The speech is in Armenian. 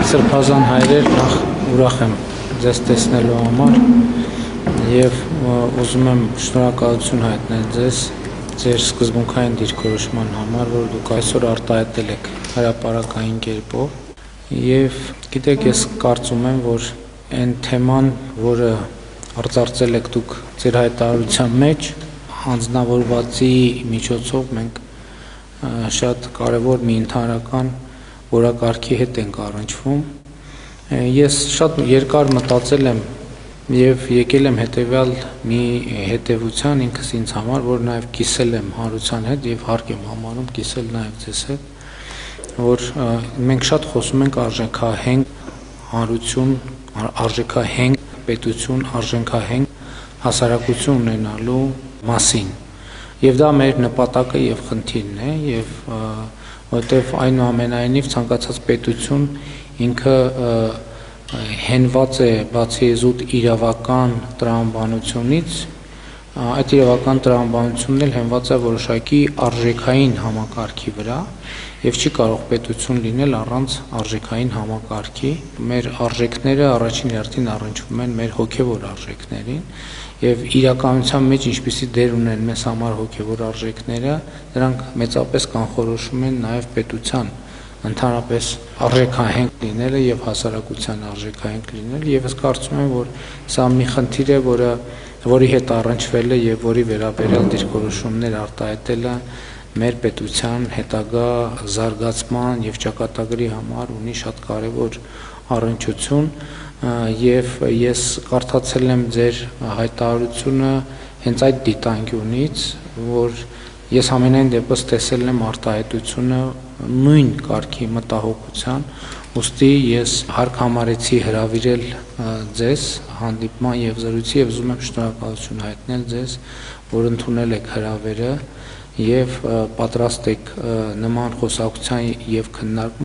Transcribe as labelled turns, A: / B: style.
A: Սրբազան հայրեր, նախ ուրախ եմ ձեզ տեսնելու համար եւ ուզում եմ շնորհակալություն հայտնել ձեզ ձեր սկզբունքային դիրքորոշման համար, որ դուք այսօր արտահայտել եք հրապարակային կերպով եւ գիտեք, ես կարծում եմ, որ այն թեման, որը արծարծել եք դուք ձեր հայտարարության մեջ, հանձնավորվածի միջոցով մենք շատ կարևոր մի ընդհանրական որակարգի հետ ենք առնչվում։ Ես շատ երկար մտածել եմ եւ եկել եմ հետեւյալ մի հետեւության ինքս ինձ համար, որ նաեւ կիսել եմ հանրության հետ եւ հարկ եմ համարում կիսել նաեւ ձեզ հետ, որ մենք շատ խոսում ենք արժեքահենք հանրություն, արժեքահենք պետություն, արժեքահենք հասարակություն ունենալու մասին։ Եվ դա մեր նպատակը եւ խնդիրն է եւ որտեվ այնուամենայնիվ ցանկացած պետություն ինքը հենված է բացի զուտ իրավական տրամաբանությունից, այդ իրավական տրամաբանությունն էլ հենված է որոշակի արժեքային համակարգի վրա եւ չի կարող պետություն լինել առանց արժեքային համակարգի։ Մեր արժեքները առաջին հերթին առնչվում են մեր հոգեվոր արժեքներին եւ իրականության մեջ ինչպիսի դեր ունեն մեզ համար հոգեվոր արժեքները, դրանք մեծապես կանխորոշում են նաեւ պետության ընդհանրապես արժեքահենք լինելը եւ հասարակության արժեքահենք լինելը եւ ես կարծում եմ, որ սա մի խնդիր է, որի հետ առնչվել է եւ որի վերաբերյալ դիրքորոշումներ արտահայտելը մեր պետության հետագա զարգացման եւ ճակատագրի համար ունի շատ կարեւոր առնչություն եւ ես կարդացել եմ ձեր հայտարարությունը հենց այդ դիտանկյունից, որ ես ամենայն դեպս տեսել եմ արտահայտությունը նույն կարգի մտահոգության, ուստի ես հարկ համարեցի հրավիրել ձեզ հանդիպման եւ զրույցի եւ ուզում եմ շնորհակալություն հայտնել ձեզ, որ ընդունել եք հրավերը եւ պատրաստ եք նման խոսակցության եւ քննարկման